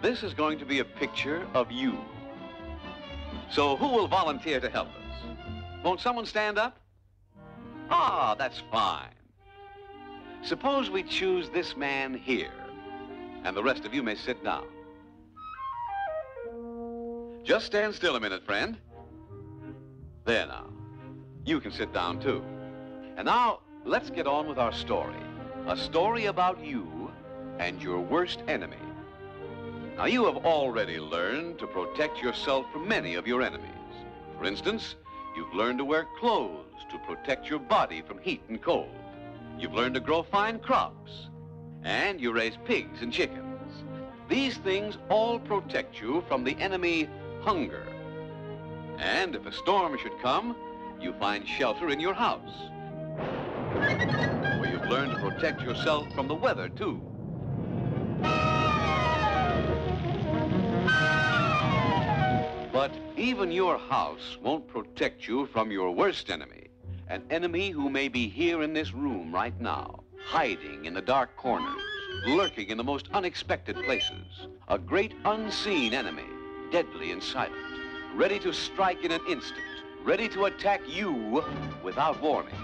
This is going to be a picture of you. So who will volunteer to help us? Won't someone stand up? Ah, that's fine. Suppose we choose this man here, and the rest of you may sit down. Just stand still a minute, friend. There now. You can sit down, too. And now, let's get on with our story. A story about you and your worst enemy. Now, you have already learned to protect yourself from many of your enemies. For instance, you've learned to wear clothes to protect your body from heat and cold. You've learned to grow fine crops. And you raise pigs and chickens. These things all protect you from the enemy, hunger. And if a storm should come, you find shelter in your house. Where you've learned to protect yourself from the weather, too. But even your house won't protect you from your worst enemy, an enemy who may be here in this room right now, hiding in the dark corners, lurking in the most unexpected places, a great unseen enemy, deadly and silent, ready to strike in an instant, ready to attack you without warning.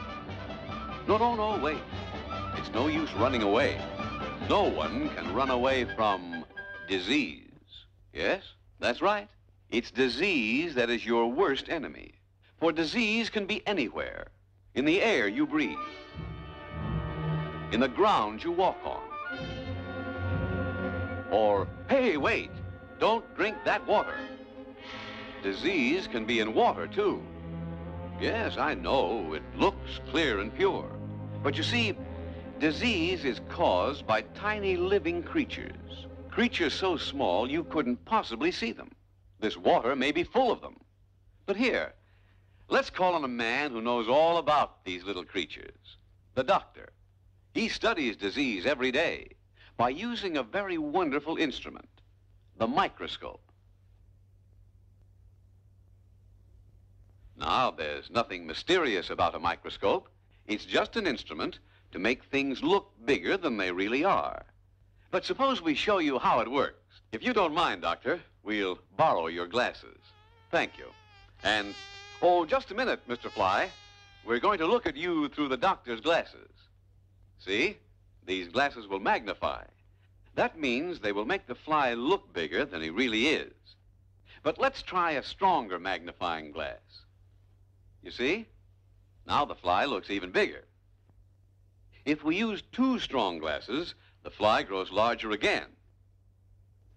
No, wait. It's no use running away. No one can run away from disease. Yes, that's right. It's disease that is your worst enemy. For disease can be anywhere. In the air you breathe. In the ground you walk on. Or, hey, wait, don't drink that water. Disease can be in water, too. Yes, I know, it looks clear and pure. But you see, disease is caused by tiny living creatures. Creatures so small you couldn't possibly see them. This water may be full of them. But here, let's call on a man who knows all about these little creatures, the doctor. He studies disease every day by using a very wonderful instrument, the microscope. Now, there's nothing mysterious about a microscope. It's just an instrument to make things look bigger than they really are. But suppose we show you how it works. If you don't mind, Doctor, we'll borrow your glasses. Thank you. And, oh, just a minute, Mr. Fly. We're going to look at you through the doctor's glasses. See? These glasses will magnify. That means they will make the fly look bigger than he really is. But let's try a stronger magnifying glass. You see? Now the fly looks even bigger. If we use 2 strong glasses, the fly grows larger again.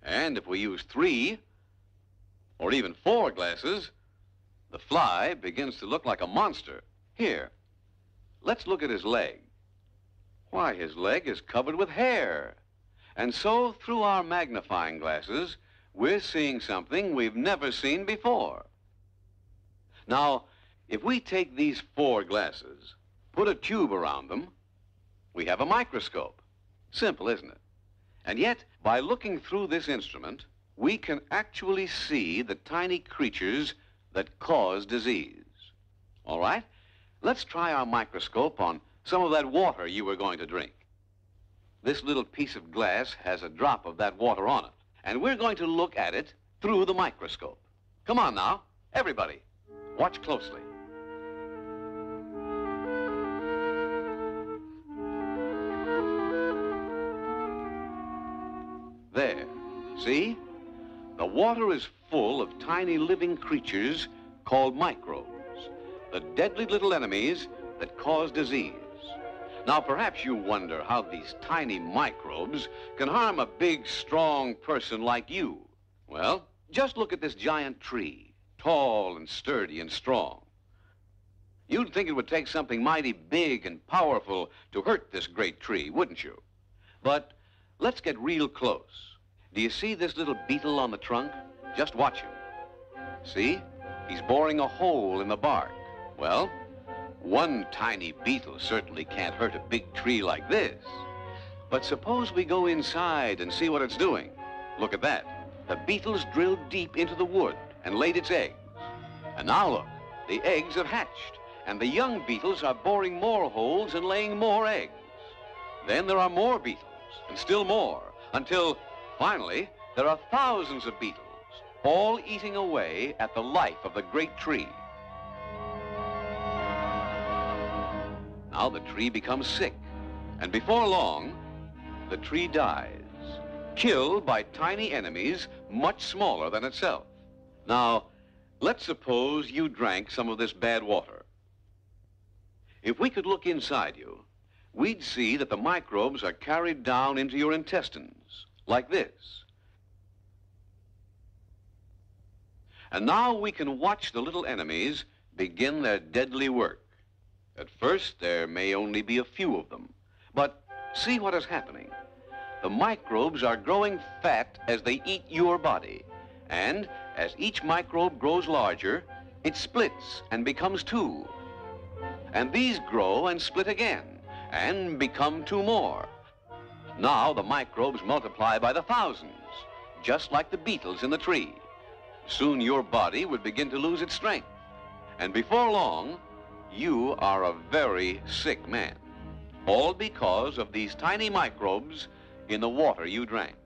And if we use 3, or even 4 glasses, the fly begins to look like a monster. Here, let's look at his leg. Why, his leg is covered with hair. And so, through our magnifying glasses, we're seeing something we've never seen before. Now, if we take these 4 glasses, put a tube around them, we have a microscope. Simple, isn't it? And yet, by looking through this instrument, we can actually see the tiny creatures that cause disease. All right? Let's try our microscope on some of that water you were going to drink. This little piece of glass has a drop of that water on it, and we're going to look at it through the microscope. Come on now, everybody, watch closely. There, see? The water is full of tiny living creatures called microbes, the deadly little enemies that cause disease. Now, perhaps you wonder how these tiny microbes can harm a big, strong person like you. Well, just look at this giant tree, tall and sturdy and strong. You'd think it would take something mighty big and powerful to hurt this great tree, wouldn't you? But let's get real close. Do you see this little beetle on the trunk? Just watch him. See? He's boring a hole in the bark. Well, one tiny beetle certainly can't hurt a big tree like this. But suppose we go inside and see what it's doing. Look at that. The beetle's drilled deep into the wood and laid its eggs. And now look, the eggs have hatched, and the young beetles are boring more holes and laying more eggs. Then there are more beetles, and still more, until finally there are thousands of beetles, all eating away at the life of the great tree. Now the tree becomes sick, and before long, the tree dies, killed by tiny enemies much smaller than itself. Now, let's suppose you drank some of this bad water. If we could look inside you, we'd see that the microbes are carried down into your intestines, like this. And now we can watch the little enemies begin their deadly work. At first, there may only be a few of them, but see what is happening. The microbes are growing fat as they eat your body, and as each microbe grows larger, it splits and becomes two. And these grow and split again, and become two more. Now the microbes multiply by the thousands, just like the beetles in the tree. Soon your body would begin to lose its strength, and before long, you are a very sick man, all because of these tiny microbes in the water you drank.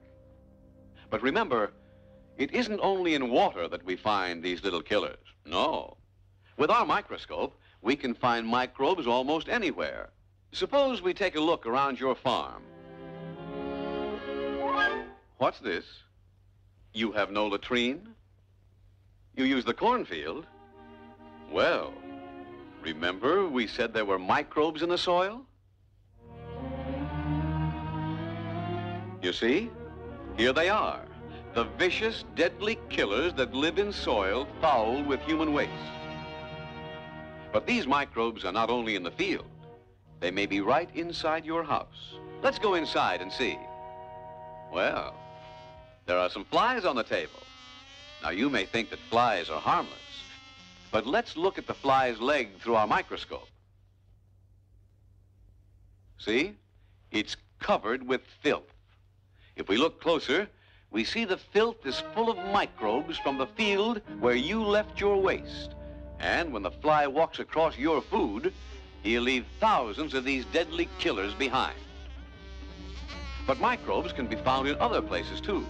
But remember, it isn't only in water that we find these little killers. No. With our microscope, we can find microbes almost anywhere. Suppose we take a look around your farm. What's this? You have no latrine? You use the cornfield? Well, remember we said there were microbes in the soil? You see? Here they are, the vicious, deadly killers that live in soil fouled with human waste. But these microbes are not only in the field. They may be right inside your house. Let's go inside and see. Well, there are some flies on the table. Now, you may think that flies are harmless, but let's look at the fly's leg through our microscope. See? It's covered with filth. If we look closer, we see the filth is full of microbes from the field where you left your waste. And when the fly walks across your food, he'll leave thousands of these deadly killers behind. But microbes can be found in other places, too.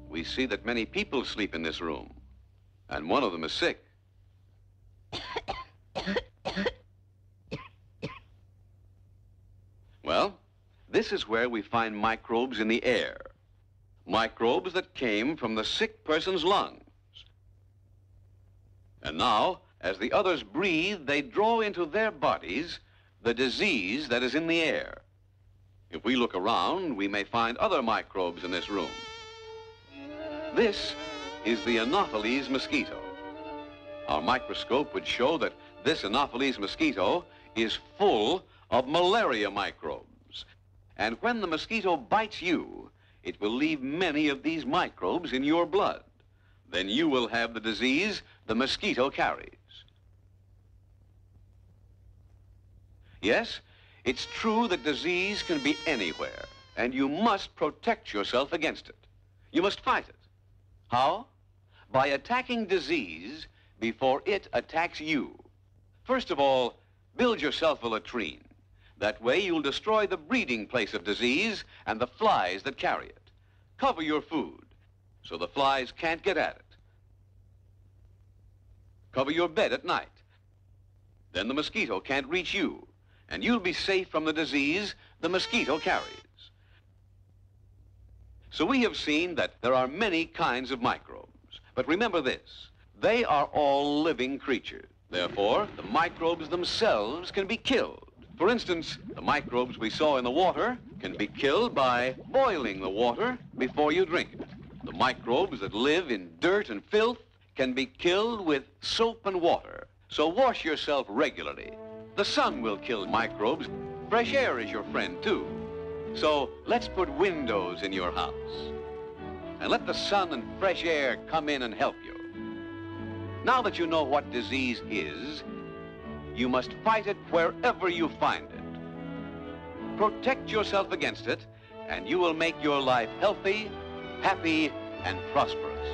We see that many people sleep in this room, and one of them is sick. Well, this is where we find microbes in the air. Microbes that came from the sick person's lungs. And now, as the others breathe, they draw into their bodies the disease that is in the air. If we look around, we may find other microbes in this room. This is the Anopheles mosquito. Our microscope would show that this Anopheles mosquito is full of malaria microbes. And when the mosquito bites you, it will leave many of these microbes in your blood. Then you will have the disease the mosquito carries. Yes, it's true that disease can be anywhere, and you must protect yourself against it. You must fight it. How? By attacking disease before it attacks you. First of all, build yourself a latrine. That way you'll destroy the breeding place of disease and the flies that carry it. Cover your food so the flies can't get at it. Cover your bed at night. Then the mosquito can't reach you, and you'll be safe from the disease the mosquito carries. So we have seen that there are many kinds of microbes. But remember this, they are all living creatures. Therefore, the microbes themselves can be killed. For instance, the microbes we saw in the water can be killed by boiling the water before you drink it. The microbes that live in dirt and filth can be killed with soap and water. So wash yourself regularly. The sun will kill microbes. Fresh air is your friend, too. So let's put windows in your house. And let the sun and fresh air come in and help you. Now that you know what disease is, you must fight it wherever you find it. Protect yourself against it, and you will make your life healthy, happy, and prosperous.